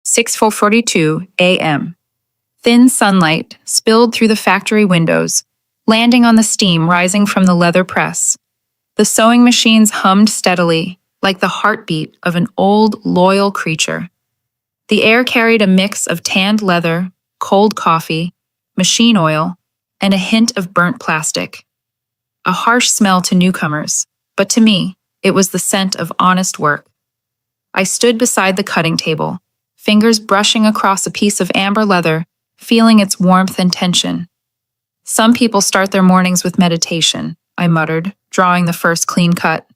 6:42 a.m. Thin sunlight spilled through the factory windows, landing on the steam rising from the leather press. The sewing machines hummed steadily, like the heartbeat of an old, loyal creature. The air carried a mix of tanned leather, cold coffee, machine oil, and a hint of burnt plastic. A harsh smell to newcomers, but to me, it was the scent of honest work. I stood beside the cutting table, fingers brushing across a piece of amber leather, feeling its warmth and tension. Some people start their mornings with meditation, I muttered, drawing the first clean cut.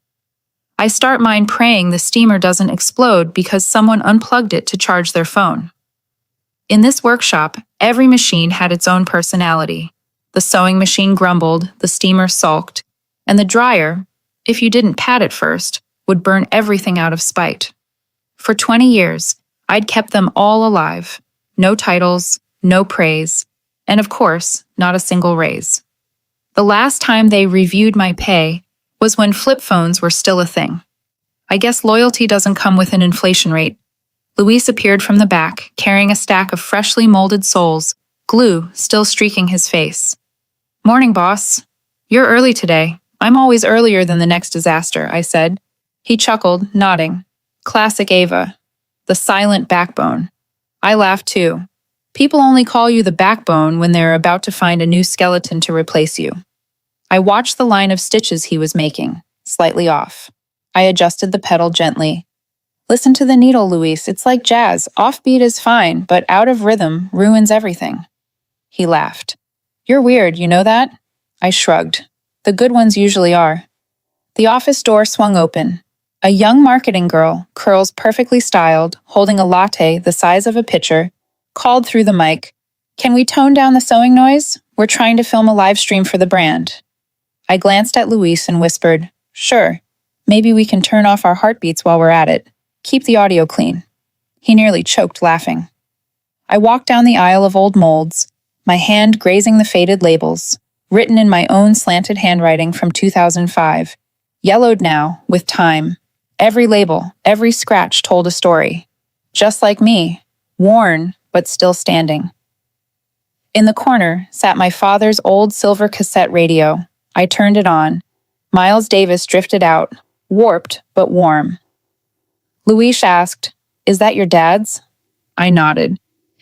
I start mine praying the steamer doesn't explode because someone unplugged it to charge their phone. In this workshop, every machine had its own personality. The sewing machine grumbled, the steamer sulked, and the dryer, if you didn't pat it first, would burn everything out of spite. For 20 years, I'd kept them all alive. No titles, no praise, and of course, not a single raise. The last time they reviewed my pay was when flip phones were still a thing. I guess loyalty doesn't come with an inflation rate. Luis appeared from the back, carrying a stack of freshly molded soles, glue still streaking his face. "Morning, boss. You're early today. I'm always earlier than the next disaster," I said. He chuckled, nodding. Classic Ava. The silent backbone. I laughed too. People only call you the backbone when they're about to find a new skeleton to replace you. I watched the line of stitches he was making, slightly off. I adjusted the pedal gently. "Listen to the needle, Luis. It's like jazz. Offbeat is fine, but out of rhythm ruins everything." He laughed. "You're weird, you know that?" I shrugged. The good ones usually are. The office door swung open. A young marketing girl, curls perfectly styled, holding a latte the size of a pitcher, called through the mic, "Can we tone down the sewing noise? We're trying to film a live stream for the brand." I glanced at Luis and whispered, "Sure, maybe we can turn off our heartbeats while we're at it. Keep the audio clean." He nearly choked laughing. I walked down the aisle of old molds, my hand grazing the faded labels, written in my own slanted handwriting from 2005, yellowed now, with time. Every label, every scratch told a story. Just like me, worn, but still standing. In the corner sat my father's old silver cassette radio. I turned it on. Miles Davis drifted out, warped but warm. Luis asked, "Is that your dad's?" I nodded.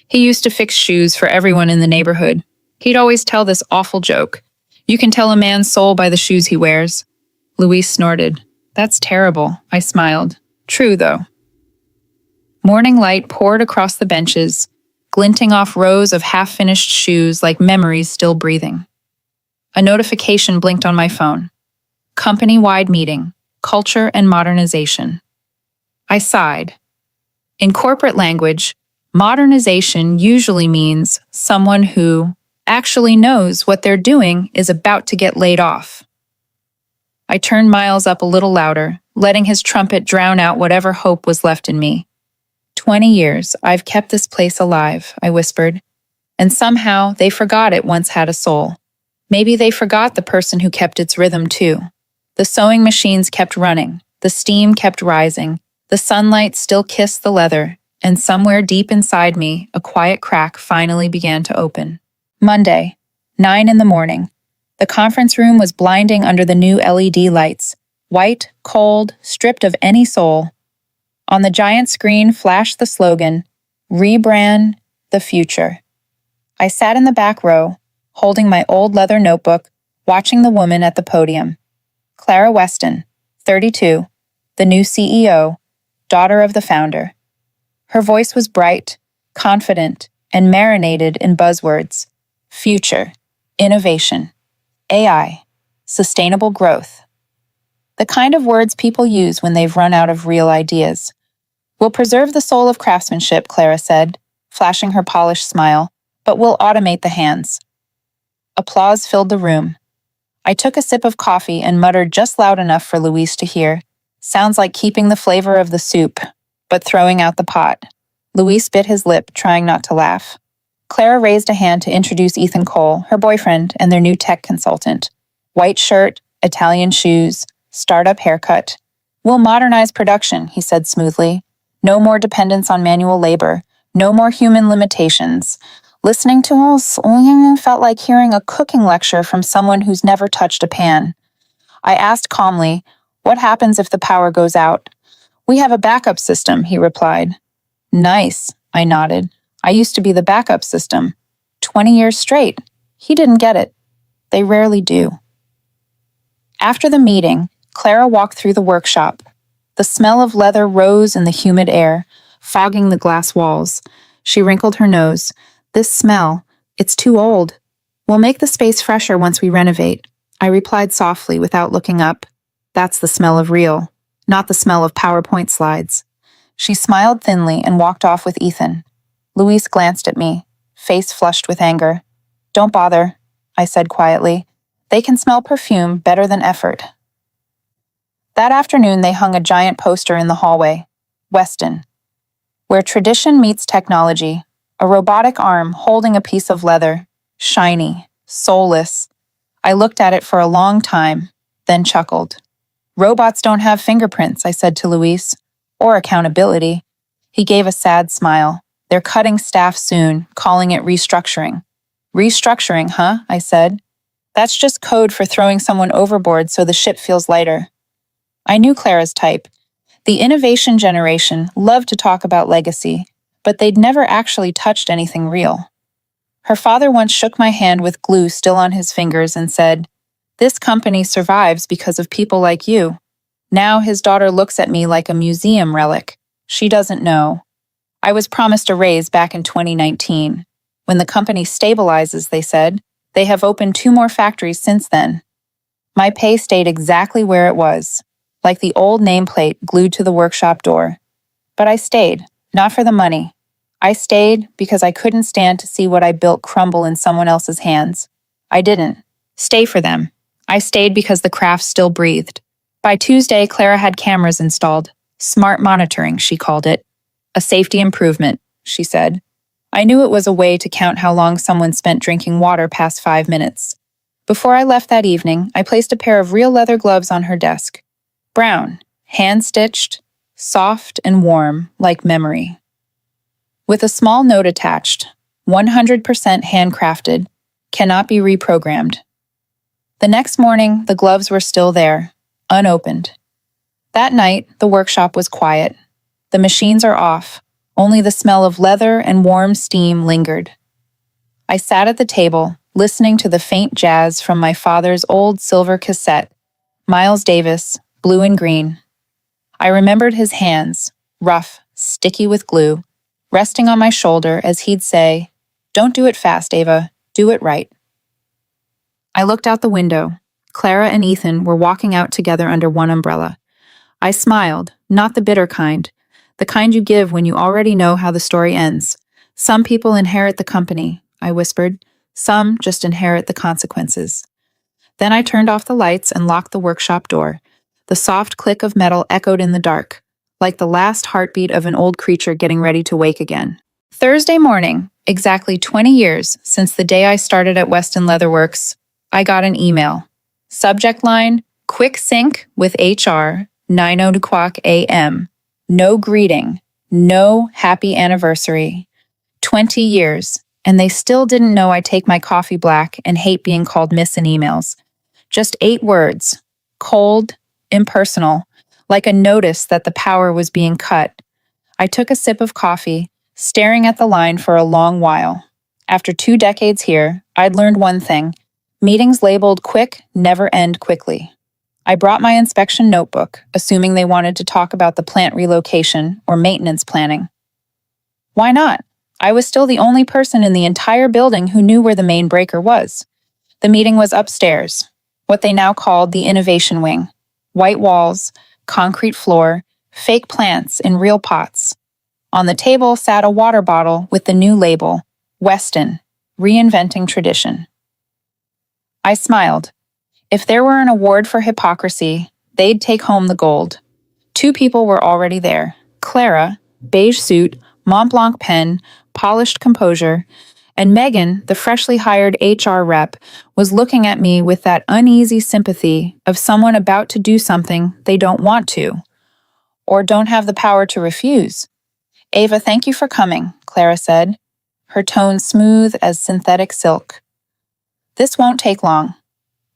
He used to fix shoes for everyone in the neighborhood. He'd always tell this awful joke. "You can tell a man's soul by the shoes he wears." Luis snorted. "That's terrible," I smiled. "True, though." Morning light poured across the benches, glinting off rows of half-finished shoes like memories still breathing. A notification blinked on my phone. Company-wide meeting, culture and modernization. I sighed. In corporate language, modernization usually means someone who actually knows what they're doing is about to get laid off. I turned Miles up a little louder, letting his trumpet drown out whatever hope was left in me. 20 years, I've kept this place alive, I whispered. And somehow, they forgot it once had a soul. Maybe they forgot the person who kept its rhythm too. The sewing machines kept running, the steam kept rising, the sunlight still kissed the leather, and somewhere deep inside me, a quiet crack finally began to open. Monday, 9 in the morning. The conference room was blinding under the new LED lights, white, cold, stripped of any soul. On the giant screen flashed the slogan, "Rebrand the future." I sat in the back row, holding my old leather notebook, watching the woman at the podium. Clara Weston, 32, the new CEO, daughter of the founder. Her voice was bright, confident, and marinated in buzzwords. Future, innovation, AI, sustainable growth. The kind of words people use when they've run out of real ideas. "We'll preserve the soul of craftsmanship," Clara said, flashing her polished smile, "but we'll automate the hands." Applause filled the room. I took a sip of coffee and muttered just loud enough for Luis to hear. "Sounds like keeping the flavor of the soup, but throwing out the pot." Luis bit his lip, trying not to laugh. Clara raised a hand to introduce Ethan Cole, her boyfriend, and their new tech consultant. White shirt, Italian shoes, startup haircut. "We'll modernize production," he said smoothly. "No more dependence on manual labor. No more human limitations. Listening to us felt like hearing a cooking lecture from someone who's never touched a pan. I asked calmly, "What happens if the power goes out?" "We have a backup system," he replied. "Nice," I nodded. "I used to be the backup system. 20 years straight." He didn't get it. They rarely do. After the meeting, Clara walked through the workshop. The smell of leather rose in the humid air, fogging the glass walls. She wrinkled her nose. "This smell, it's too old. We'll make the space fresher once we renovate." I replied softly without looking up. "That's the smell of real, not the smell of PowerPoint slides." She smiled thinly and walked off with Ethan. Luis glanced at me, face flushed with anger. "Don't bother," I said quietly. "They can smell perfume better than effort." That afternoon, they hung a giant poster in the hallway. Weston. Where tradition meets technology. A robotic arm holding a piece of leather. Shiny. Soulless. I looked at it for a long time, then chuckled. "Robots don't have fingerprints," I said to Luis. "Or accountability." He gave a sad smile. "They're cutting staff soon, calling it restructuring." "Restructuring, huh?" I said. "That's just code for throwing someone overboard so the ship feels lighter." I knew Clara's type. The innovation generation loved to talk about legacy, but they'd never actually touched anything real. Her father once shook my hand with glue still on his fingers and said, "This company survives because of people like you." Now his daughter looks at me like a museum relic. She doesn't know. I was promised a raise back in 2019. When the company stabilizes, they said, they have opened 2 more factories since then. My pay stayed exactly where it was, like the old nameplate glued to the workshop door. But I stayed, not for the money. I stayed because I couldn't stand to see what I built crumble in someone else's hands. I didn't stay for them. I stayed because the craft still breathed. By Tuesday, Clara had cameras installed. Smart monitoring, she called it. A safety improvement, she said. I knew it was a way to count how long someone spent drinking water past 5 minutes. Before I left that evening, I placed a pair of real leather gloves on her desk. Brown, hand-stitched, soft and warm, like memory. With a small note attached, 100% handcrafted, cannot be reprogrammed. The next morning, the gloves were still there, unopened. That night, the workshop was quiet. The machines are off. Only the smell of leather and warm steam lingered. I sat at the table, listening to the faint jazz from my father's old silver cassette, Miles Davis, Blue and Green. I remembered his hands, rough, sticky with glue, resting on my shoulder as he'd say, "Don't do it fast, Ava. Do it right." I looked out the window. Clara and Ethan were walking out together under one umbrella. I smiled, not the bitter kind, the kind you give when you already know how the story ends. "Some people inherit the company," I whispered. "Some just inherit the consequences." Then I turned off the lights and locked the workshop door. The soft click of metal echoed in the dark, like the last heartbeat of an old creature getting ready to wake again. Thursday morning, exactly 20 years since the day I started at Weston Leatherworks, I got an email. Subject line, "Quick sync with HR, 9:00 a.m. No greeting, no happy anniversary. 20 years, and they still didn't know I take my coffee black and hate being called miss in emails. Just 8 words, cold, impersonal, like a notice that the power was being cut. I took a sip of coffee, staring at the line for a long while. After 2 decades here, I'd learned one thing. Meetings labeled quick never end quickly. I brought my inspection notebook, assuming they wanted to talk about the plant relocation or maintenance planning. Why not? I was still the only person in the entire building who knew where the main breaker was. The meeting was upstairs, what they now called the innovation wing. White walls, concrete floor, fake plants in real pots. On the table sat a water bottle with the new label, Weston, Reinventing Tradition. I smiled. If there were an award for hypocrisy, they'd take home the gold. 2 people were already there. Clara, beige suit, Mont Blanc pen, polished composure, and Megan, the freshly hired HR rep, was looking at me with that uneasy sympathy of someone about to do something they don't want to, or don't have the power to refuse. Ava, thank you for coming, Clara said, her tone smooth as synthetic silk. This won't take long.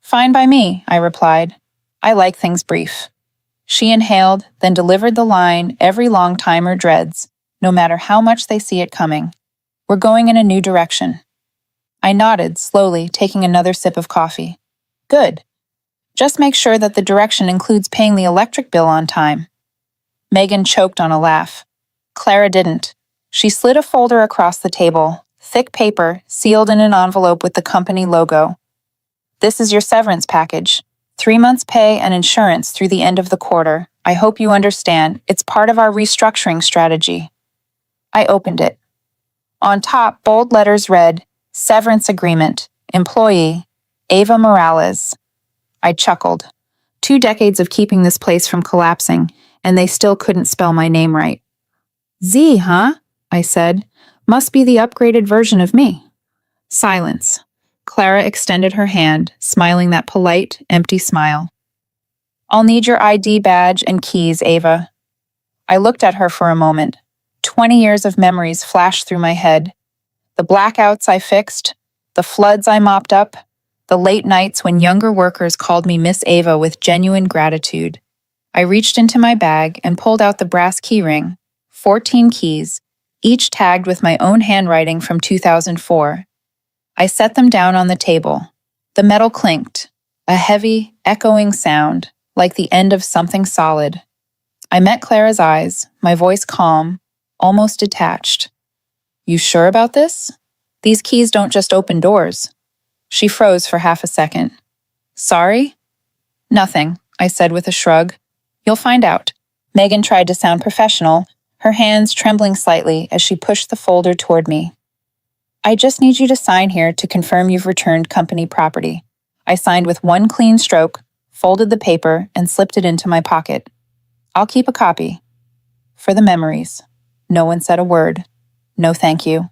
Fine by me, I replied. I like things brief. She inhaled, then delivered the line every long-timer dreads, no matter how much they see it coming. We're going in a new direction. I nodded, slowly, taking another sip of coffee. Good. Just make sure that the direction includes paying the electric bill on time. Megan choked on a laugh. Clara didn't. She slid a folder across the table, thick paper, sealed in an envelope with the company logo. This is your severance package. 3 months' pay and insurance through the end of the quarter. I hope you understand. It's part of our restructuring strategy. I opened it. On top, bold letters read, Severance Agreement, Employee, Ava Morales. I chuckled. 2 decades of keeping this place from collapsing, and they still couldn't spell my name right. Z, huh? I said. Must be the upgraded version of me. Silence. Clara extended her hand, smiling that polite, empty smile. I'll need your ID badge and keys, Ava. I looked at her for a moment. 20 years of memories flashed through my head. The blackouts I fixed, the floods I mopped up, the late nights when younger workers called me Miss Ava with genuine gratitude. I reached into my bag and pulled out the brass key ring, 14 keys, each tagged with my own handwriting from 2004. I set them down on the table. The metal clinked, a heavy, echoing sound, like the end of something solid. I met Clara's eyes, my voice calm, almost detached. You sure about this? These keys don't just open doors. She froze for half a second. Sorry? Nothing, I said with a shrug. You'll find out. Megan tried to sound professional, her hands trembling slightly as she pushed the folder toward me. I just need you to sign here to confirm you've returned company property. I signed with one clean stroke, folded the paper, and slipped it into my pocket. I'll keep a copy. For the memories. No one said a word. No thank you.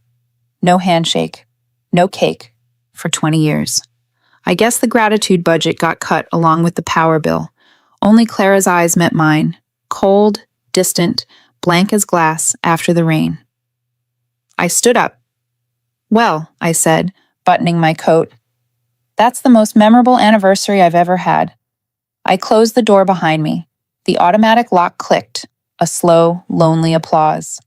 No handshake. No cake. For 20 years. I guess the gratitude budget got cut along with the power bill. Only Clara's eyes met mine, cold, distant, blank as glass after the rain. I stood up. Well, I said, buttoning my coat. That's the most memorable anniversary I've ever had. I closed the door behind me. The automatic lock clicked, a slow, lonely applause.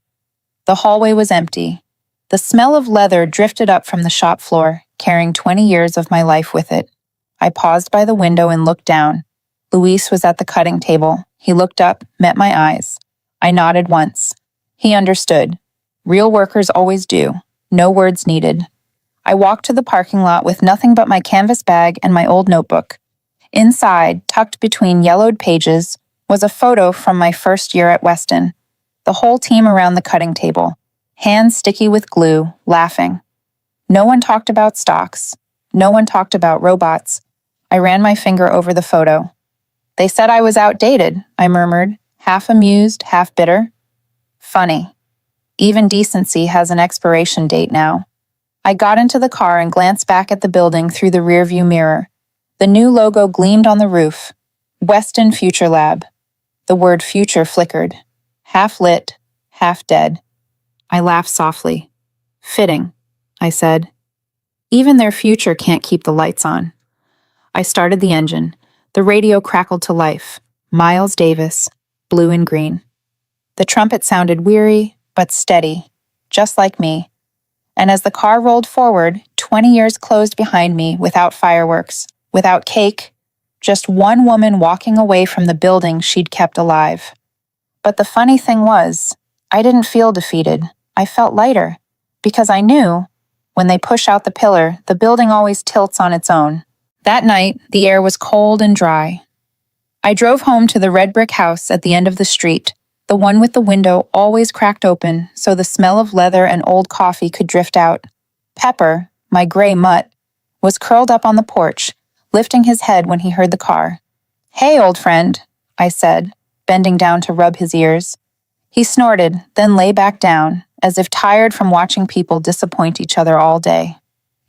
The hallway was empty. The smell of leather drifted up from the shop floor, carrying 20 years of my life with it. I paused by the window and looked down. Luis was at the cutting table. He looked up, met my eyes. I nodded once. He understood. Real workers always do. No words needed. I walked to the parking lot with nothing but my canvas bag and my old notebook. Inside, tucked between yellowed pages, was a photo from my first year at Weston. The whole team around the cutting table, hands sticky with glue, laughing. No one talked about stocks. No one talked about robots. I ran my finger over the photo. They said I was outdated, I murmured, half amused, half bitter. Funny. Even decency has an expiration date now. I got into the car and glanced back at the building through the rearview mirror. The new logo gleamed on the roof. Weston Future Lab. The word future flickered. Half lit, half dead. I laughed softly. Fitting, I said. Even their future can't keep the lights on. I started the engine. The radio crackled to life. Miles Davis, blue and green. The trumpet sounded weary, but steady, just like me. And as the car rolled forward, 20 years closed behind me without fireworks, without cake, just one woman walking away from the building she'd kept alive. But the funny thing was, I didn't feel defeated. I felt lighter, because I knew, when they push out the pillar, the building always tilts on its own. That night, the air was cold and dry. I drove home to the red brick house at the end of the street, the one with the window always cracked open so the smell of leather and old coffee could drift out. Pepper, my gray mutt, was curled up on the porch, lifting his head when he heard the car. Hey, old friend, I said, bending down to rub his ears. He snorted, then lay back down, as if tired from watching people disappoint each other all day.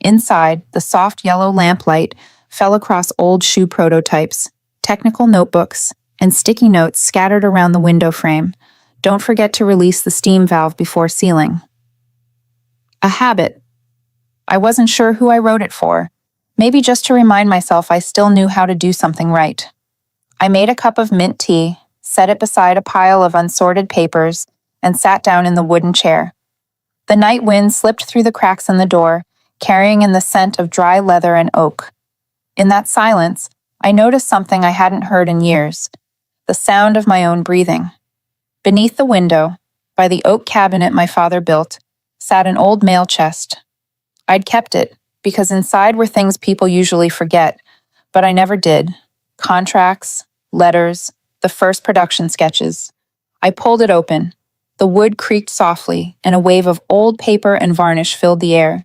Inside, the soft yellow lamplight fell across old shoe prototypes, technical notebooks, and sticky notes scattered around the window frame. Don't forget to release the steam valve before sealing. A habit. I wasn't sure who I wrote it for. Maybe just to remind myself I still knew how to do something right. I made a cup of mint tea, set it beside a pile of unsorted papers, and sat down in the wooden chair. The night wind slipped through the cracks in the door, carrying in the scent of dry leather and oak. In that silence, I noticed something I hadn't heard in years: the sound of my own breathing. Beneath the window, by the oak cabinet my father built, sat an old mail chest. I'd kept it, because inside were things people usually forget, but I never did. Contracts, letters, the first production sketches. I pulled it open. The wood creaked softly, and a wave of old paper and varnish filled the air.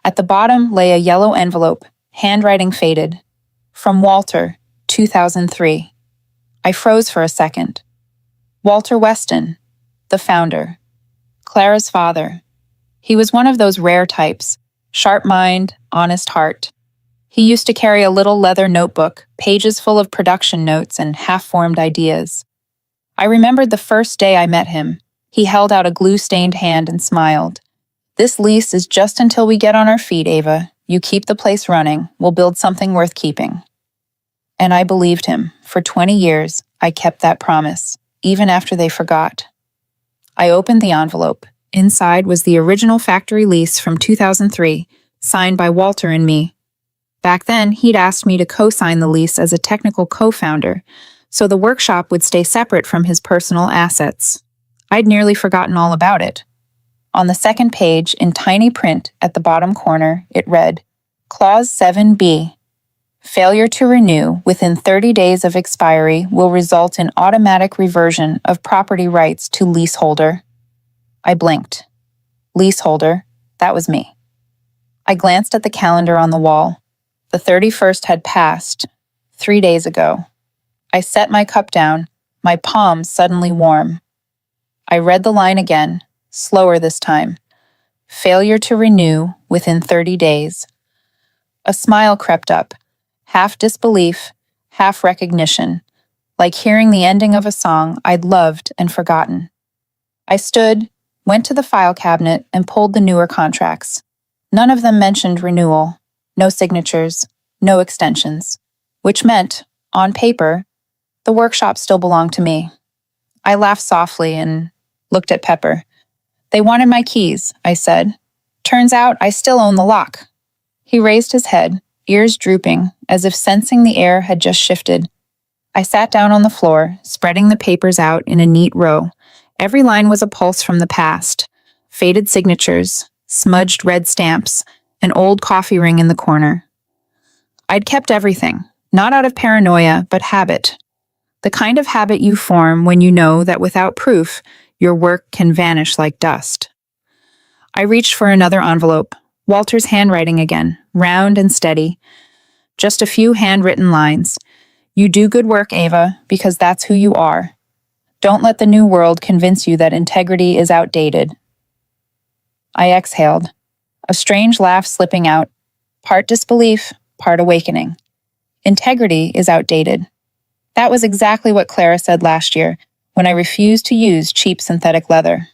At the bottom lay a yellow envelope, handwriting faded. From Walter, 2003. I froze for a second. Walter Weston, the founder. Clara's father. He was one of those rare types, sharp mind, honest heart. He used to carry a little leather notebook, pages full of production notes and half-formed ideas. I remembered the first day I met him. He held out a glue-stained hand and smiled. "This lease is just until we get on our feet, Ava. You keep the place running. We'll build something worth keeping." And I believed him. For 20 years, I kept that promise, even after they forgot. I opened the envelope. Inside was the original factory lease from 2003, signed by Walter and me. Back then, he'd asked me to co-sign the lease as a technical co-founder, so the workshop would stay separate from his personal assets. I'd nearly forgotten all about it. On the second page, in tiny print at the bottom corner, it read, Clause 7B. Failure to renew within 30 days of expiry will result in automatic reversion of property rights to leaseholder. I blinked. Leaseholder, that was me. I glanced at the calendar on the wall. The 31st had passed, 3 days ago. I set my cup down, my palms suddenly warm. I read the line again, slower this time. Failure to renew within 30 days. A smile crept up, half disbelief, half recognition, like hearing the ending of a song I'd loved and forgotten. I stood, went to the file cabinet, and pulled the newer contracts. None of them mentioned renewal, no signatures, no extensions, which meant, on paper, the workshop still belonged to me. I laughed softly and looked at Pepper. "They wanted my keys," I said. "Turns out I still own the lock." He raised his head, ears drooping, as if sensing the air had just shifted. I sat down on the floor, spreading the papers out in a neat row. Every line was a pulse from the past. Faded signatures, smudged red stamps, an old coffee ring in the corner. I'd kept everything, not out of paranoia, but habit. The kind of habit you form when you know that without proof, your work can vanish like dust. I reached for another envelope, Walter's handwriting again, round and steady. Just a few handwritten lines. "You do good work, Ava, because that's who you are. Don't let the new world convince you that integrity is outdated." I exhaled, a strange laugh slipping out, part disbelief, part awakening. Integrity is outdated. That was exactly what Clara said last year, when I refused to use cheap synthetic leather.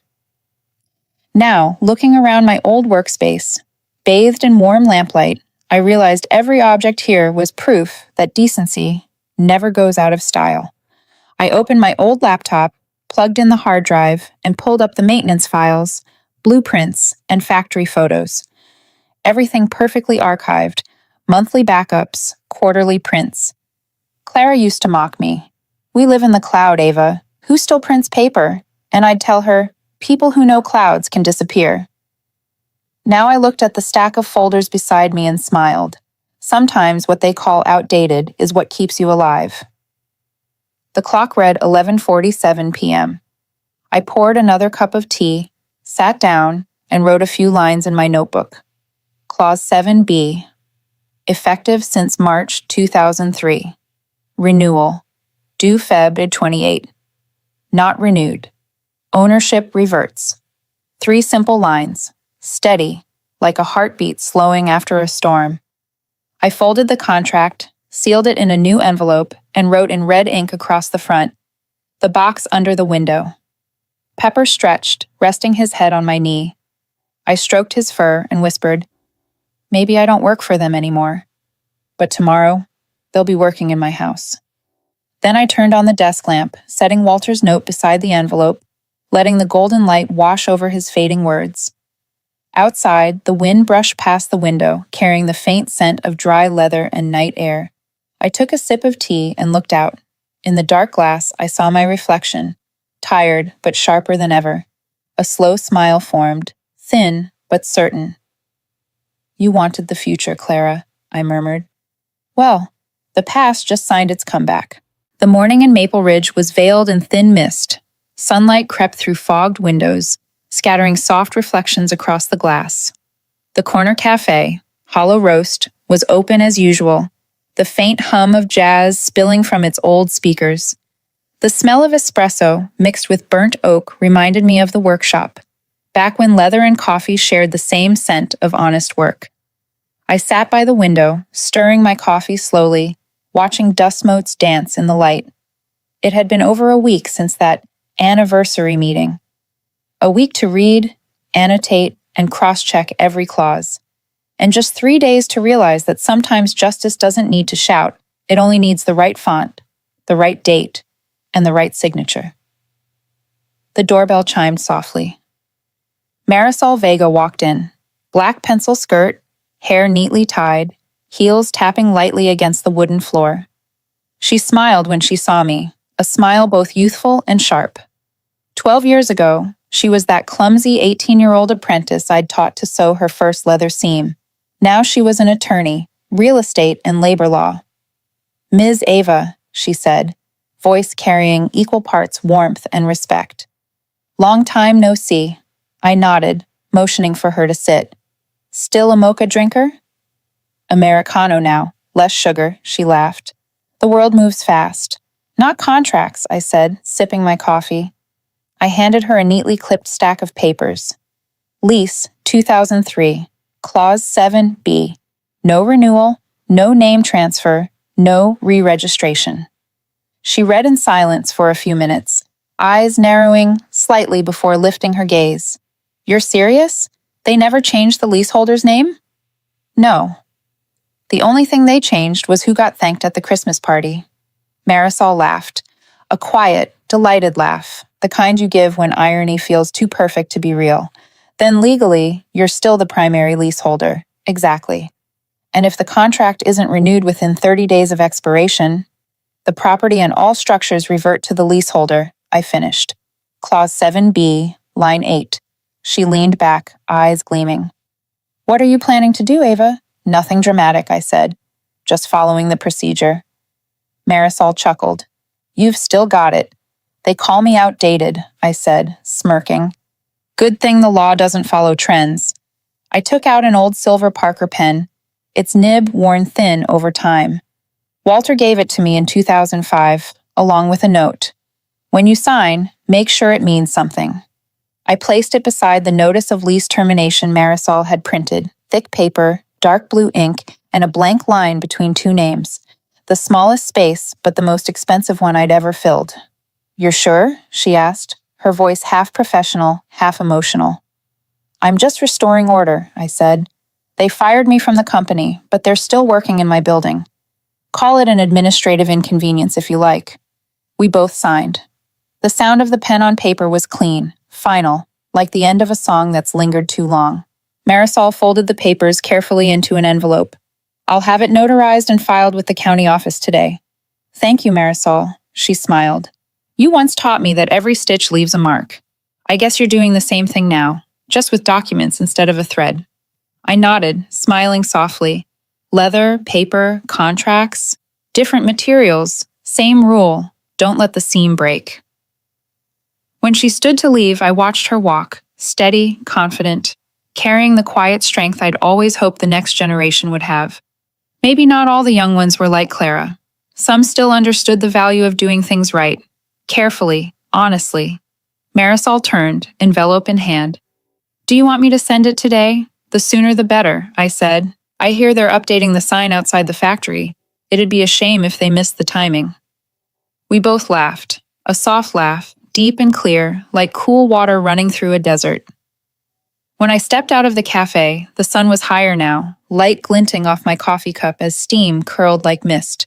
Now, looking around my old workspace, bathed in warm lamplight, I realized every object here was proof that decency never goes out of style. I opened my old laptop, plugged in the hard drive, and pulled up the maintenance files, blueprints, and factory photos. Everything perfectly archived, monthly backups, quarterly prints. Clara used to mock me. "We live in the cloud, Ava. Who still prints paper?" And I'd tell her, "People who know clouds can disappear." Now I looked at the stack of folders beside me and smiled. Sometimes what they call outdated is what keeps you alive. The clock read 11:47 p.m. I poured another cup of tea, sat down, and wrote a few lines in my notebook. Clause 7B. Effective since March 2003. Renewal. Due Feb 28. Not renewed. Ownership reverts. 3 simple lines. Steady, like a heartbeat slowing after a storm. I folded the contract, sealed it in a new envelope, and wrote in red ink across the front, "The box under the window." Pepper stretched, resting his head on my knee. I stroked his fur and whispered, "Maybe I don't work for them anymore. But tomorrow, they'll be working in my house." Then I turned on the desk lamp, setting Walter's note beside the envelope, letting the golden light wash over his fading words. Outside, the wind brushed past the window, carrying the faint scent of dry leather and night air. I took a sip of tea and looked out. In the dark glass, I saw my reflection, tired but sharper than ever. A slow smile formed, thin but certain. "You wanted the future, Clara," I murmured. Well, the past just signed its comeback. The morning in Maple Ridge was veiled in thin mist. Sunlight crept through fogged windows, scattering soft reflections across the glass. The corner cafe, Hollow Roast, was open as usual, the faint hum of jazz spilling from its old speakers. The smell of espresso, mixed with burnt oak, reminded me of the workshop, back when leather and coffee shared the same scent of honest work. I sat by the window, stirring my coffee slowly, watching dust motes dance in the light. It had been over a week since that anniversary meeting. A week to read, annotate, and cross-check every clause. And just 3 days to realize that sometimes justice doesn't need to shout, it only needs the right font, the right date, and the right signature. The doorbell chimed softly. Marisol Vega walked in, black pencil skirt, hair neatly tied, heels tapping lightly against the wooden floor. She smiled when she saw me, a smile both youthful and sharp. 12 years ago, she was that clumsy 18-year-old apprentice I'd taught to sew her first leather seam. Now she was an attorney, real estate and labor law. "Ms. Ava," she said, voice carrying equal parts warmth and respect. "Long time no see." I nodded, motioning for her to sit. "Still a mocha drinker?" "Americano now, less sugar," she laughed. "The world moves fast." "Not contracts," I said, sipping my coffee. I handed her a neatly clipped stack of papers. Lease, 2003, Clause 7B. No renewal, no name transfer, no re-registration. She read in silence for a few minutes, eyes narrowing slightly before lifting her gaze. "You're serious? They never changed the leaseholder's name?" "No. The only thing they changed was who got thanked at the Christmas party." Marisol laughed, a quiet, delighted laugh, the kind you give when irony feels too perfect to be real. "Then legally, you're still the primary leaseholder." "Exactly. And if the contract isn't renewed within 30 days of expiration, the property and all structures revert to the leaseholder," I finished. Clause 7B, line 8. She leaned back, eyes gleaming. "What are you planning to do, Ava?" "Nothing dramatic," I said. "Just following the procedure." Marisol chuckled. "You've still got it." "They call me outdated," I said, smirking. "Good thing the law doesn't follow trends." I took out an old silver Parker pen, its nib worn thin over time. Walter gave it to me in 2005, along with a note. "When you sign, make sure it means something." I placed it beside the notice of lease termination Marisol had printed, thick paper, dark blue ink, and a blank line between two names. The smallest space, but the most expensive one I'd ever filled. "You're sure?" she asked, her voice half professional, half emotional. "I'm just restoring order," I said. "They fired me from the company, but they're still working in my building. Call it an administrative inconvenience if you like." We both signed. The sound of the pen on paper was clean, final, like the end of a song that's lingered too long. Marisol folded the papers carefully into an envelope. "I'll have it notarized and filed with the county office today." "Thank you, Marisol," she smiled. "You once taught me that every stitch leaves a mark. I guess you're doing the same thing now, just with documents instead of a thread." I nodded, smiling softly. Leather, paper, contracts, different materials, same rule, don't let the seam break. When she stood to leave, I watched her walk, steady, confident, carrying the quiet strength I'd always hoped the next generation would have. Maybe not all the young ones were like Clara. Some still understood the value of doing things right, carefully, honestly. Marisol turned, envelope in hand. "Do you want me to send it today? The sooner the better," I said. "I hear they're updating the sign outside the factory. It'd be a shame if they missed the timing." We both laughed, a soft laugh, deep and clear, like cool water running through a desert. When I stepped out of the cafe, the sun was higher now, light glinting off my coffee cup as steam curled like mist.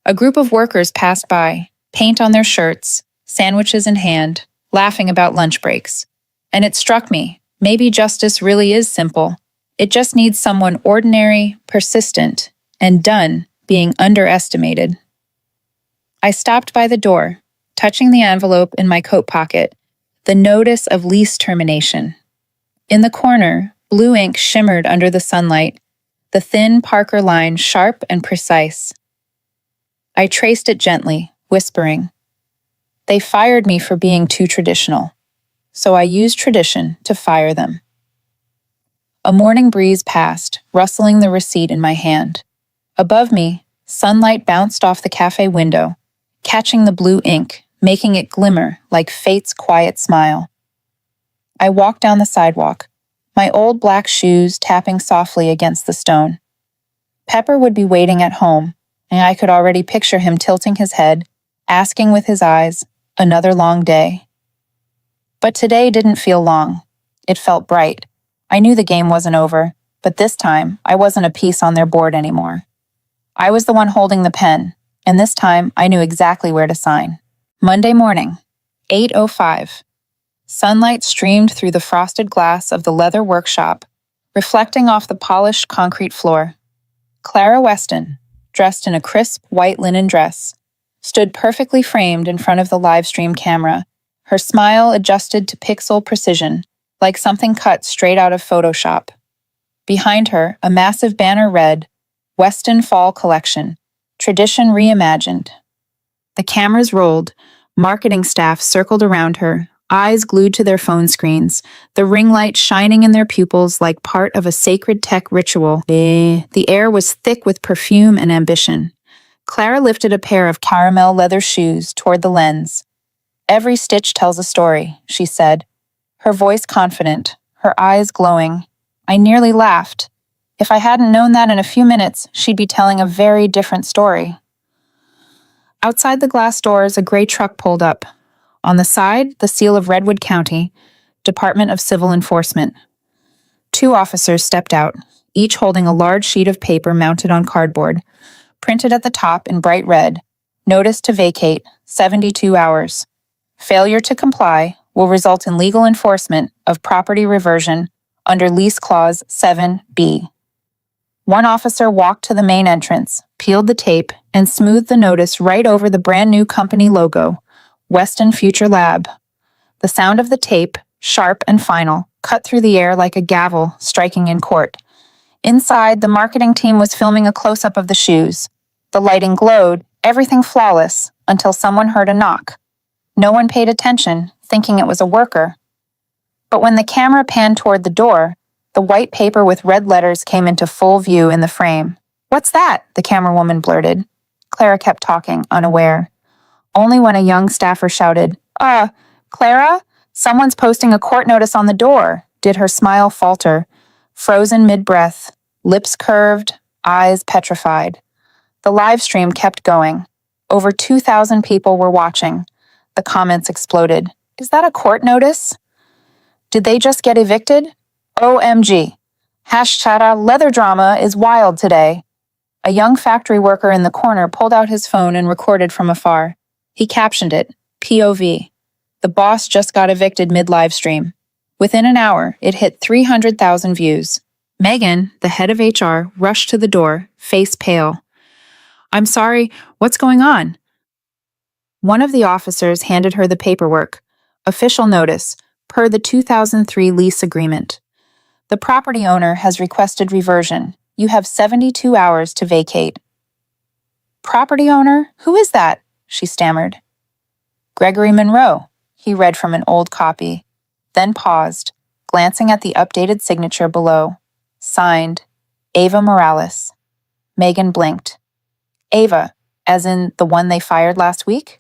A group of workers passed by, paint on their shirts, sandwiches in hand, laughing about lunch breaks. And it struck me, maybe justice really is simple. It just needs someone ordinary, persistent, and done being underestimated. I stopped by the door, touching the envelope in my coat pocket, the notice of lease termination. In the corner, blue ink shimmered under the sunlight, the thin Parker line sharp and precise. I traced it gently, whispering, "They fired me for being too traditional, so I used tradition to fire them." A morning breeze passed, rustling the receipt in my hand. Above me, sunlight bounced off the cafe window, catching the blue ink, making it glimmer like fate's quiet smile. I walked down the sidewalk, my old black shoes tapping softly against the stone. Pepper would be waiting at home, and I could already picture him tilting his head, asking with his eyes, "Another long day?" But today didn't feel long. It felt bright. I knew the game wasn't over, but this time I wasn't a piece on their board anymore. I was the one holding the pen, and this time I knew exactly where to sign. Monday morning, 8:05. Sunlight streamed through the frosted glass of the leather workshop, reflecting off the polished concrete floor. Clara Weston, dressed in a crisp white linen dress, stood perfectly framed in front of the live stream camera, her smile adjusted to pixel precision, like something cut straight out of Photoshop. Behind her, a massive banner read, "Weston Fall Collection, Tradition Reimagined." The cameras rolled, marketing staff circled around her, eyes glued to their phone screens, the ring light shining in their pupils like part of a sacred tech ritual. The air was thick with perfume and ambition. Clara lifted a pair of caramel leather shoes toward the lens. "Every stitch tells a story," she said, her voice confident, her eyes glowing. I nearly laughed. If I hadn't known that in a few minutes, she'd be telling a very different story. Outside the glass doors, a gray truck pulled up. On the side, the seal of Redwood County, Department of Civil Enforcement. Two officers stepped out, each holding a large sheet of paper mounted on cardboard, printed at the top in bright red, "Notice to vacate, 72 hours. Failure to comply will result in legal enforcement of property reversion under Lease Clause 7B. One officer walked to the main entrance, peeled the tape, and smoothed the notice right over the brand new company logo, Weston Future Lab. The sound of the tape, sharp and final, cut through the air like a gavel striking in court. Inside, the marketing team was filming a close-up of the shoes. The lighting glowed, everything flawless, until someone heard a knock. No one paid attention, thinking it was a worker. But when the camera panned toward the door, the white paper with red letters came into full view in the frame. "What's that?" the camerawoman blurted. Clara kept talking, unaware. Only when a young staffer shouted, Clara? Someone's posting a court notice on the door," did her smile falter, frozen mid-breath, lips curved, eyes petrified. The live stream kept going. Over 2,000 people were watching. The comments exploded. "Is that a court notice? Did they just get evicted? OMG. # leather drama is wild today." A young factory worker in the corner pulled out his phone and recorded from afar. He captioned it, POV. "The boss just got evicted mid-live stream." Within an hour, it hit 300,000 views. Megan, the head of HR, rushed to the door, face pale. "I'm sorry, what's going on?" One of the officers handed her the paperwork. Official notice, per the 2003 lease agreement. "The property owner has requested reversion. You have 72 hours to vacate." "Property owner? Who is that?" she stammered. "Gregory Monroe," he read from an old copy, then paused, glancing at the updated signature below. Signed, Ava Morales. Megan blinked. "Ava, as in the one they fired last week?"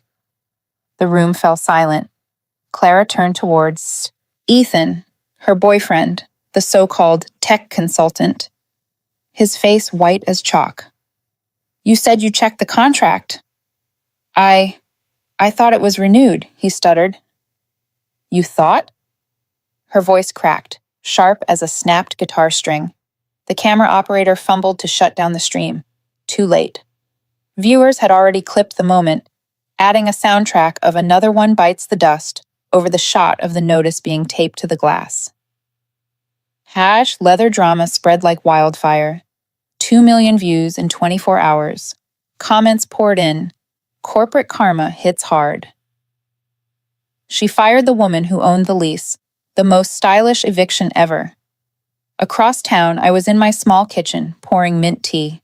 The room fell silent. Clara turned towards Ethan, her boyfriend, the so-called tech consultant. His face white as chalk. "You said you checked the contract." I thought it was renewed," he stuttered. You thought? Her voice cracked, sharp as a snapped guitar string. The camera operator fumbled to shut down the stream. Too late. Viewers had already clipped the moment, adding a soundtrack of Another One Bites the Dust over the shot of the notice being taped to the glass. Leather drama spread like wildfire. 2 million views in 24 hours. Comments poured in. Corporate karma hits hard. She fired the woman who owned the lease, the most stylish eviction ever. Across town, I was in my small kitchen, pouring mint tea.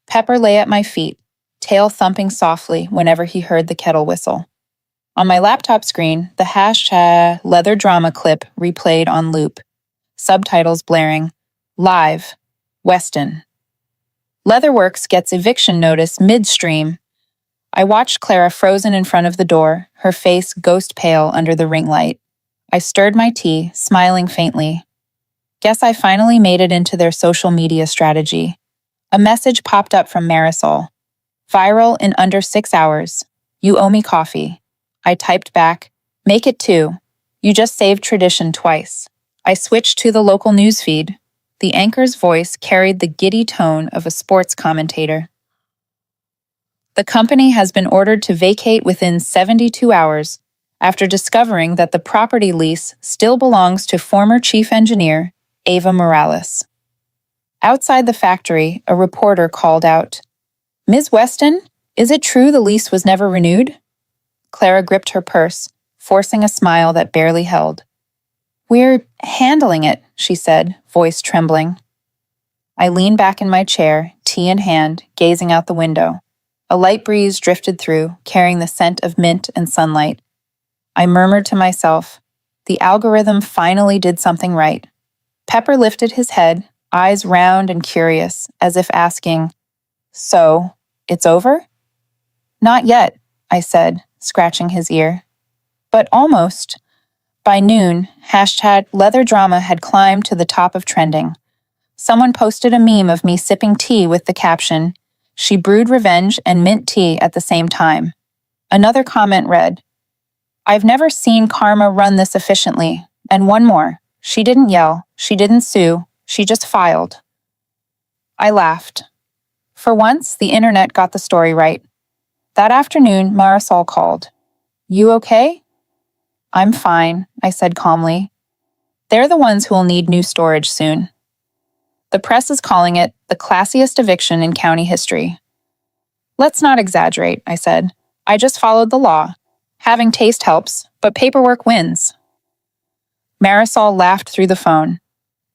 Pepper lay at my feet, tail thumping softly whenever he heard the kettle whistle. On my laptop screen, the #leather drama clip replayed on loop. Subtitles blaring. Live. Weston. Leatherworks gets eviction notice midstream. I watched Clara frozen in front of the door, her face ghost pale under the ring light. I stirred my tea, smiling faintly. Guess I finally made it into their social media strategy. A message popped up from Marisol. Viral in under 6 hours. You owe me coffee. I typed back, make it 2. You just saved tradition twice. I switched to the local newsfeed. The anchor's voice carried the giddy tone of a sports commentator. The company has been ordered to vacate within 72 hours after discovering that the property lease still belongs to former chief engineer Eva Morales. Outside the factory, a reporter called out, Ms. Weston, is it true the lease was never renewed? Clara gripped her purse, forcing a smile that barely held. We're handling it, she said, voice trembling. I leaned back in my chair, tea in hand, gazing out the window. A light breeze drifted through, carrying the scent of mint and sunlight. I murmured to myself, the algorithm finally did something right. Pepper lifted his head, eyes round and curious, as if asking, So, it's over? Not yet, I said, scratching his ear. But almost. By noon, #leather drama had climbed to the top of trending. Someone posted a meme of me sipping tea with the caption, She brewed revenge and mint tea at the same time. Another comment read, I've never seen karma run this efficiently. And one more, she didn't yell, she didn't sue, she just filed. I laughed. For once, the internet got the story right. That afternoon, Marisol called. You okay? I'm fine, I said calmly. They're the ones who will need new storage soon. The press is calling it the classiest eviction in county history. Let's not exaggerate, I said. I just followed the law. Having taste helps, but paperwork wins. Marisol laughed through the phone.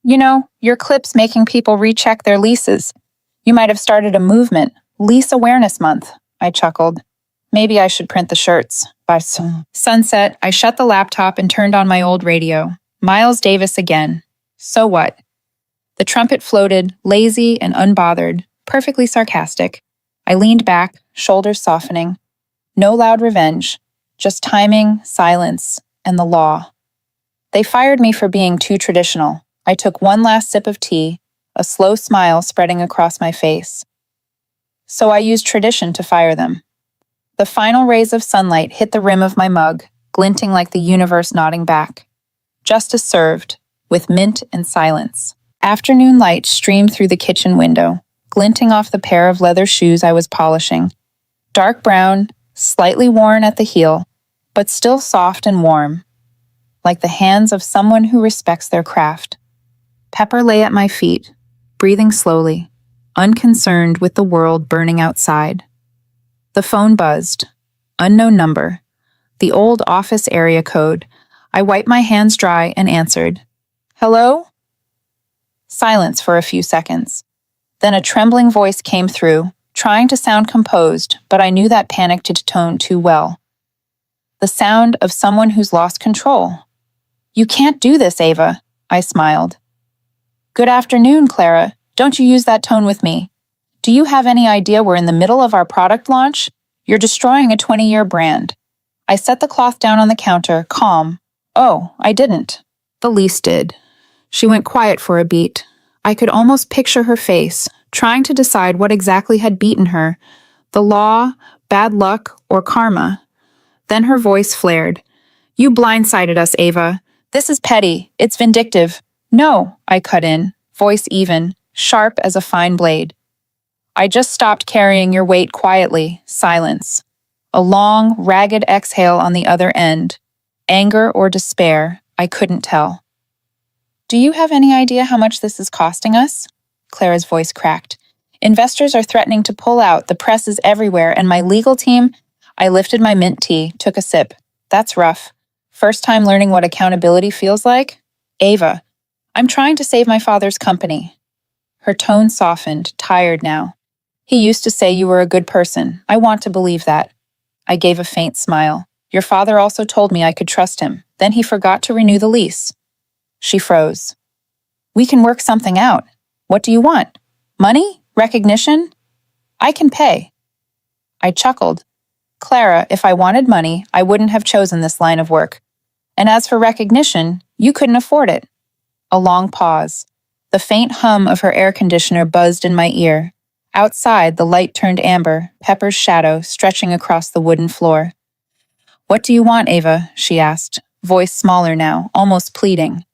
You know, your clip's making people recheck their leases. You might have started a movement, Lease Awareness Month, I chuckled. Maybe I should print the shirts. By sunset, I shut the laptop and turned on my old radio. Miles Davis again. So what? The trumpet floated, lazy and unbothered, perfectly sarcastic. I leaned back, shoulders softening. No loud revenge, just timing, silence, and the law. They fired me for being too traditional. I took one last sip of tea, a slow smile spreading across my face. So I used tradition to fire them. The final rays of sunlight hit the rim of my mug, glinting like the universe nodding back. Justice served, with mint and silence. Afternoon light streamed through the kitchen window, glinting off the pair of leather shoes I was polishing. Dark brown, slightly worn at the heel, but still soft and warm, like the hands of someone who respects their craft. Pepper lay at my feet, breathing slowly, unconcerned with the world burning outside. The phone buzzed. Unknown number. The old office area code. I wiped my hands dry and answered. Hello? Silence for a few seconds. Then a trembling voice came through, trying to sound composed, but I knew that panicked tone too well. The sound of someone who's lost control. You can't do this, Ava, I smiled. Good afternoon, Clara. Don't you use that tone with me. Do you have any idea we're in the middle of our product launch? You're destroying a 20-year brand. I set the cloth down on the counter, calm. Oh, I didn't. The lease did. She went quiet for a beat. I could almost picture her face, trying to decide what exactly had beaten her, the law, bad luck, or karma. Then her voice flared. You blindsided us, Ava. This is petty. It's vindictive. No, I cut in, voice even, sharp as a fine blade. I just stopped carrying your weight quietly. Silence. A long, ragged exhale on the other end. Anger or despair, I couldn't tell. Do you have any idea how much this is costing us? Clara's voice cracked. Investors are threatening to pull out, the press is everywhere, and my legal team— I lifted my mint tea, took a sip. That's rough. First time learning what accountability feels like? Ava, I'm trying to save my father's company. Her tone softened, tired now. He used to say you were a good person. I want to believe that. I gave a faint smile. Your father also told me I could trust him. Then he forgot to renew the lease. She froze. We can work something out. What do you want? Money? Recognition? I can pay. I chuckled. Clara, if I wanted money, I wouldn't have chosen this line of work. And as for recognition, you couldn't afford it. A long pause. The faint hum of her air conditioner buzzed in my ear. Outside, the light turned amber, Pepper's shadow stretching across the wooden floor. What do you want, Ava? She asked, voice smaller now, almost pleading.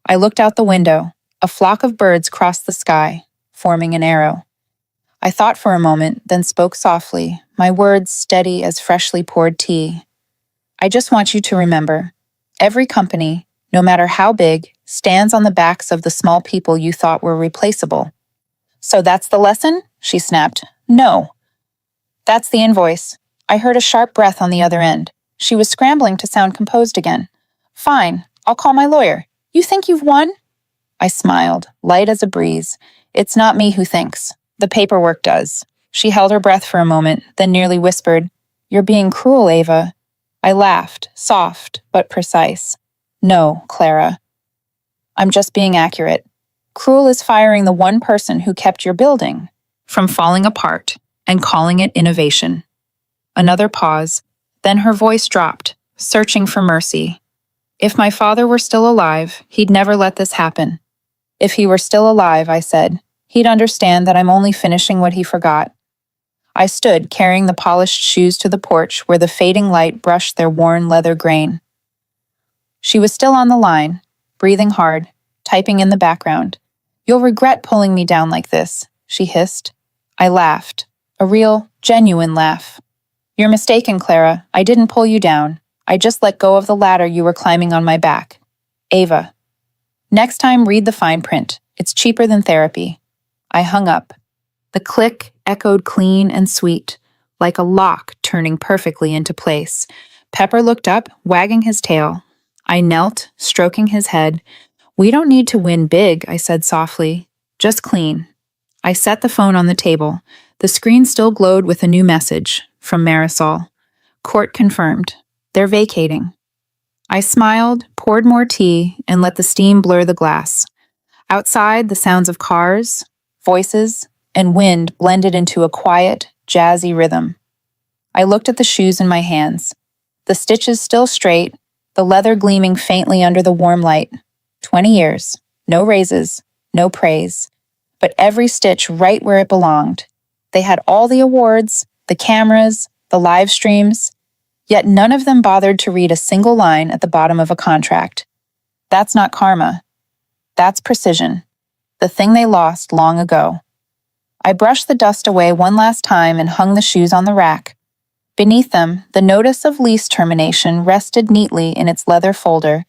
I looked out the window. A flock of birds crossed the sky, forming an arrow. I thought for a moment, then spoke softly, my words steady as freshly poured tea. I just want you to remember, every company, no matter how big, stands on the backs of the small people you thought were replaceable. So that's the lesson? She snapped. No. That's the invoice. I heard a sharp breath on the other end. She was scrambling to sound composed again. Fine, I'll call my lawyer. You think you've won? I smiled, light as a breeze. It's not me who thinks. The paperwork does. She held her breath for a moment, then nearly whispered, You're being cruel, Ava. I laughed, soft but precise. No, Clara. I'm just being accurate. Cruel is firing the one person who kept your building from falling apart and calling it innovation. Another pause, then her voice dropped, searching for mercy. If my father were still alive, he'd never let this happen. If he were still alive, I said, he'd understand that I'm only finishing what he forgot. I stood, carrying the polished shoes to the porch where the fading light brushed their worn leather grain. She was still on the line, breathing hard, typing in the background. You'll regret pulling me down like this, she hissed. I laughed, a real, genuine laugh. You're mistaken, Clara. I didn't pull you down. I just let go of the ladder you were climbing on my back. Ava. Next time, read the fine print. It's cheaper than therapy. I hung up. The click echoed clean and sweet, like a lock turning perfectly into place. Pepper looked up, wagging his tail. I knelt, stroking his head. We don't need to win big, I said softly. Just clean. I set the phone on the table. The screen still glowed with a new message from Marisol. Court confirmed. They're vacating. I smiled, poured more tea, and let the steam blur the glass. Outside, the sounds of cars, voices, and wind blended into a quiet, jazzy rhythm. I looked at the shoes in my hands. The stitches still straight, the leather gleaming faintly under the warm light. 20 years, no raises, no praise, but every stitch right where it belonged. They had all the awards, the cameras, the live streams, yet none of them bothered to read a single line at the bottom of a contract. That's not karma. That's precision, the thing they lost long ago. I brushed the dust away one last time and hung the shoes on the rack. Beneath them, the notice of lease termination rested neatly in its leather folder,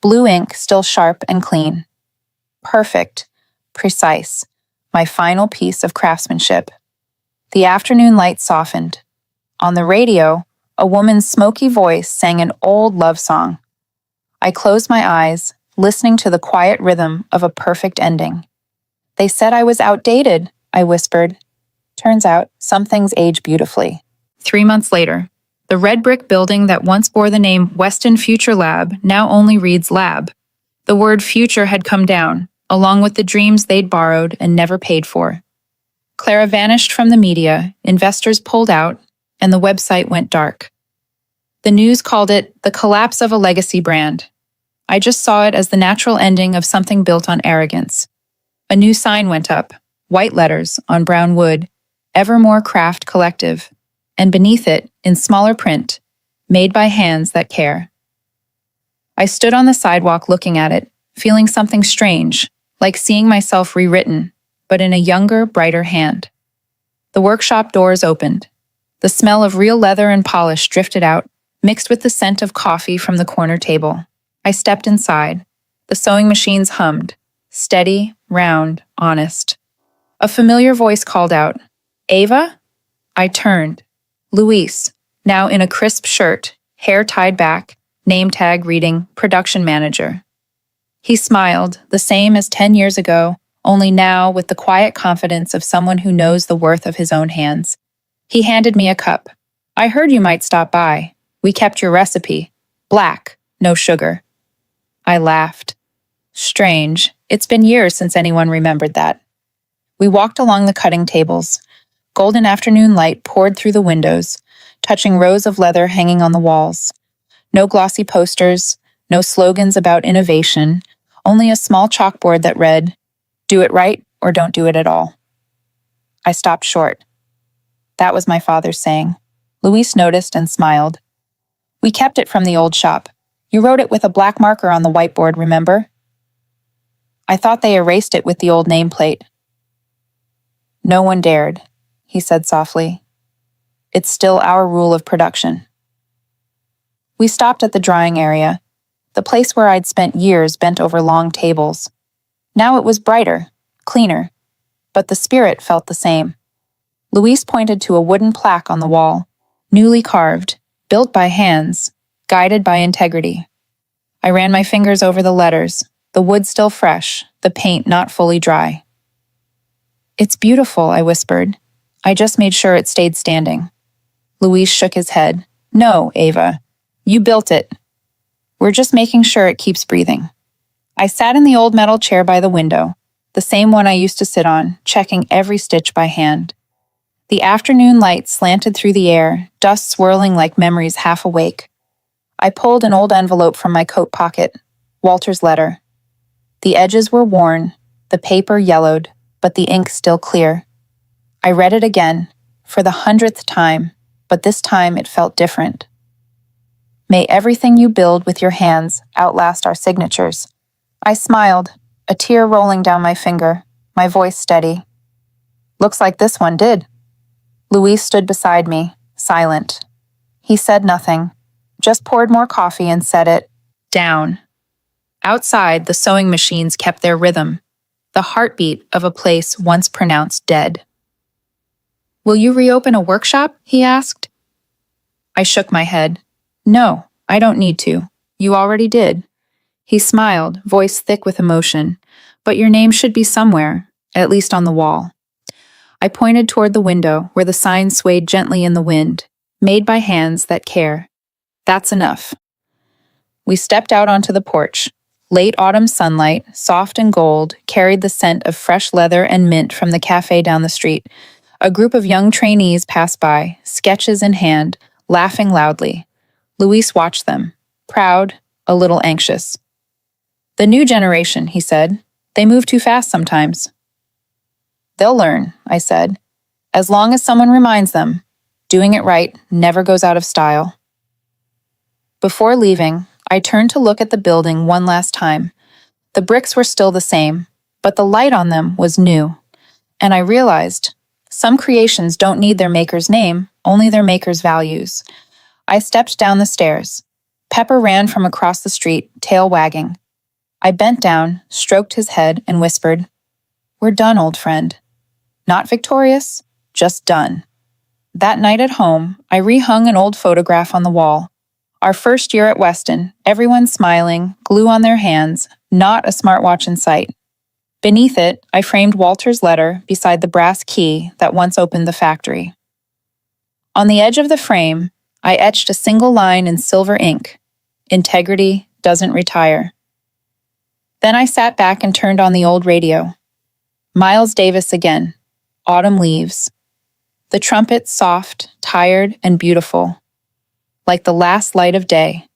blue ink still sharp and clean. Perfect, precise, my final piece of craftsmanship. The afternoon light softened. On the radio, a woman's smoky voice sang an old love song. I closed my eyes, listening to the quiet rhythm of a perfect ending. They said I was outdated, I whispered. Turns out, some things age beautifully. 3 months later, the red brick building that once bore the name Weston Future Lab now only reads Lab. The word future had come down, along with the dreams they'd borrowed and never paid for. Clara vanished from the media, investors pulled out, and the website went dark. The news called it the collapse of a legacy brand. I just saw it as the natural ending of something built on arrogance. A new sign went up, white letters on brown wood, Evermore Craft Collective, and beneath it, in smaller print, made by hands that care. I stood on the sidewalk looking at it, feeling something strange, like seeing myself rewritten, but in a younger, brighter hand. The workshop doors opened. The smell of real leather and polish drifted out, mixed with the scent of coffee from the corner table. I stepped inside. The sewing machines hummed, steady, round, honest. A familiar voice called out, "Ava?" I turned. Luis, now in a crisp shirt, hair tied back, name tag reading production manager. He smiled, the same as 10 years ago, only now with the quiet confidence of someone who knows the worth of his own hands. He handed me a cup. "I heard you might stop by. We kept your recipe. Black, no sugar." I laughed. Strange, it's been years since anyone remembered that. We walked along the cutting tables. Golden afternoon light poured through the windows, touching rows of leather hanging on the walls. No glossy posters, no slogans about innovation, only a small chalkboard that read, "Do it right or don't do it at all." I stopped short. That was my father's saying. Luis noticed and smiled. "We kept it from the old shop. You wrote it with a black marker on the whiteboard, remember?" I thought they erased it with the old nameplate. "No one dared," he said softly. "It's still our rule of production." We stopped at the drying area, the place where I'd spent years bent over long tables. Now it was brighter, cleaner, but the spirit felt the same. Luis pointed to a wooden plaque on the wall, newly carved, built by hands, guided by integrity. I ran my fingers over the letters, the wood still fresh, the paint not fully dry. "It's beautiful," I whispered. "I just made sure it stayed standing." Luis shook his head. "No, Ava. You built it. We're just making sure it keeps breathing." I sat in the old metal chair by the window, the same one I used to sit on, checking every stitch by hand. The afternoon light slanted through the air, dust swirling like memories half awake. I pulled an old envelope from my coat pocket, Walter's letter. The edges were worn, the paper yellowed, but the ink still clear. I read it again, for the 100th time, but this time it felt different. "May everything you build with your hands outlast our signatures." I smiled, a tear rolling down my finger, my voice steady. "Looks like this one did." Luis stood beside me, silent. He said nothing, just poured more coffee and set it down. Outside, the sewing machines kept their rhythm, the heartbeat of a place once pronounced dead. "Will you reopen a workshop?" he asked. I shook my head. "No, I don't need to. You already did." He smiled, voice thick with emotion. "But your name should be somewhere, at least on the wall." I pointed toward the window where the sign swayed gently in the wind, made by hands that care. "That's enough." We stepped out onto the porch. Late autumn sunlight, soft and gold, carried the scent of fresh leather and mint from the cafe down the street. A group of young trainees passed by, sketches in hand, laughing loudly. Luis watched them, proud, a little anxious. "The new generation," he said. "They move too fast sometimes." "They'll learn," I said. "As long as someone reminds them, doing it right never goes out of style." Before leaving, I turned to look at the building one last time. The bricks were still the same, but the light on them was new. And I realized, some creations don't need their maker's name, only their maker's values. I stepped down the stairs. Pepper ran from across the street, tail wagging. I bent down, stroked his head, and whispered, "We're done, old friend. Not victorious, just done." That night at home, I rehung an old photograph on the wall. Our first year at Weston, everyone smiling, glue on their hands, not a smartwatch in sight. Beneath it, I framed Walter's letter beside the brass key that once opened the factory. On the edge of the frame, I etched a single line in silver ink: "Integrity doesn't retire." Then I sat back and turned on the old radio. Miles Davis again, "Autumn Leaves." The trumpet soft, tired, and beautiful. Like the last light of day.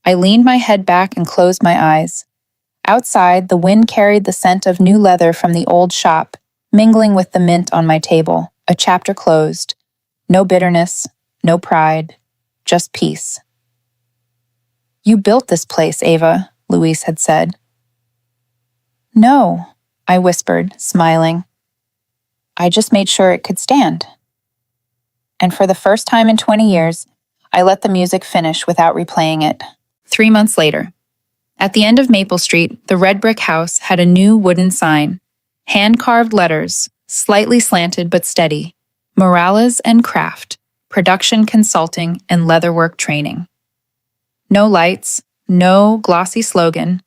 I leaned my head back and closed my eyes. Outside, the wind carried the scent of new leather from the old shop, mingling with the mint on my table, a chapter closed. No bitterness, no pride, just peace. "You built this place, Ava," Louise had said. "No," I whispered, smiling. "I just made sure it could stand." And for the first time in 20 years, I let the music finish without replaying it. 3 months later, at the end of Maple Street, the red brick house had a new wooden sign, hand-carved letters, slightly slanted but steady, Morales and Craft, production consulting and leatherwork training. No lights, no glossy slogan,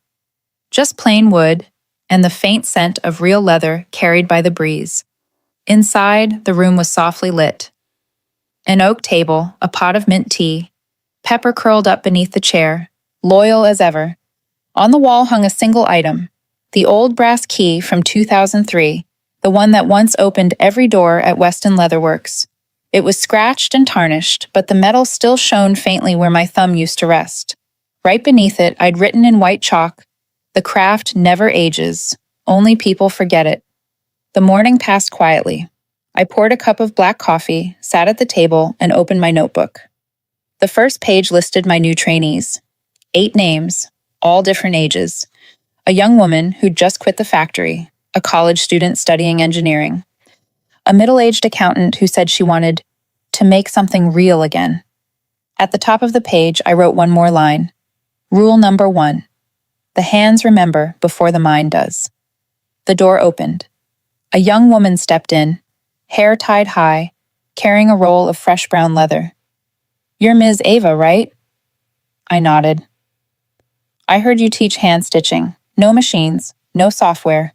just plain wood and the faint scent of real leather carried by the breeze. Inside, the room was softly lit. An oak table, a pot of mint tea, Pepper curled up beneath the chair, loyal as ever. On the wall hung a single item, the old brass key from 2003, the one that once opened every door at Weston Leatherworks. It was scratched and tarnished, but the metal still shone faintly where my thumb used to rest. Right beneath it, I'd written in white chalk, "The craft never ages, only people forget it." The morning passed quietly. I poured a cup of black coffee, sat at the table, and opened my notebook. The first page listed my new trainees. 8 names, all different ages. A young woman who'd just quit the factory, a college student studying engineering. A middle-aged accountant who said she wanted to make something real again. At the top of the page, I wrote one more line. Rule number 1. The hands remember before the mind does. The door opened. A young woman stepped in, hair tied high, carrying a roll of fresh brown leather. "You're Ms. Ava, right?" I nodded. "I heard you teach hand stitching. No machines, no software."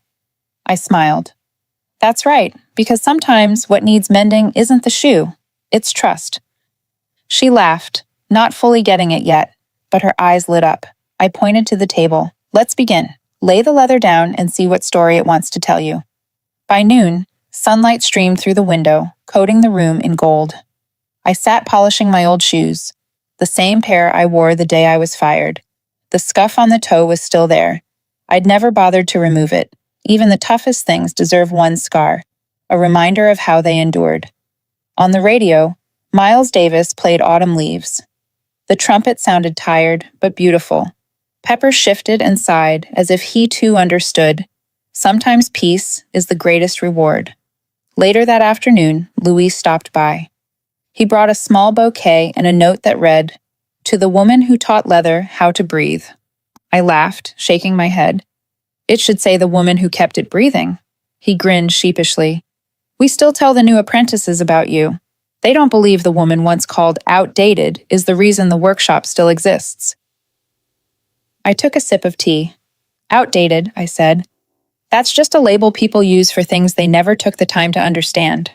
I smiled. "That's right, because sometimes what needs mending isn't the shoe, it's trust." She laughed, not fully getting it yet, but her eyes lit up. I pointed to the table. "Let's begin. Lay the leather down and see what story it wants to tell you." By noon, sunlight streamed through the window, coating the room in gold. I sat polishing my old shoes, the same pair I wore the day I was fired. The scuff on the toe was still there. I'd never bothered to remove it. Even the toughest things deserve one scar, a reminder of how they endured. On the radio, Miles Davis played Autumn Leaves. The trumpet sounded tired, but beautiful. Pepper shifted and sighed as if he too understood. Sometimes peace is the greatest reward. Later that afternoon, Louis stopped by. He brought a small bouquet and a note that read, "To the woman who taught leather how to breathe." I laughed, shaking my head. "It should say the woman who kept it breathing." He grinned sheepishly. "We still tell the new apprentices about you. They don't believe the woman once called outdated is the reason the workshop still exists." I took a sip of tea. "Outdated," I said. "That's just a label people use for things they never took the time to understand."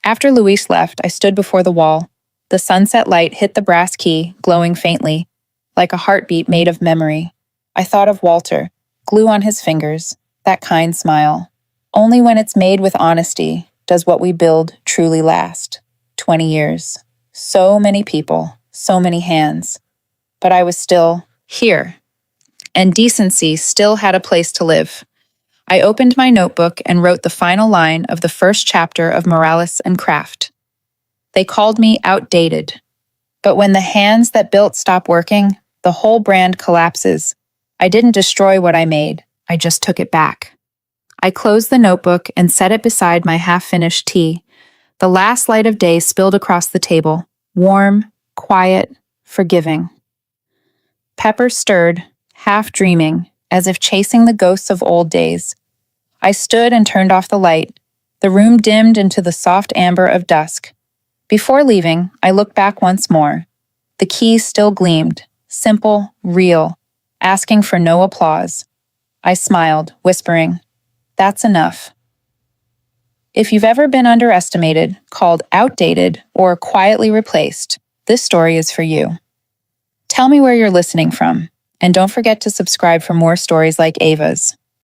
After Luis left, I stood before the wall. The sunset light hit the brass key, glowing faintly, like a heartbeat made of memory. I thought of Walter, glue on his fingers, that kind smile. Only when it's made with honesty does what we build truly last. 20 years. So many people, so many hands. But I was still here, and decency still had a place to live. I opened my notebook and wrote the final line of the first chapter of Morales and Craft. They called me outdated. But when the hands that built stop working, the whole brand collapses. I didn't destroy what I made, I just took it back. I closed the notebook and set it beside my half-finished tea. The last light of day spilled across the table, warm, quiet, forgiving. Pepper stirred, half dreaming, as if chasing the ghosts of old days. I stood and turned off the light. The room dimmed into the soft amber of dusk. Before leaving, I looked back once more. The key still gleamed, simple, real, asking for no applause. I smiled, whispering, "That's enough." If you've ever been underestimated, called outdated, or quietly replaced, this story is for you. Tell me where you're listening from, and don't forget to subscribe for more stories like Ava's.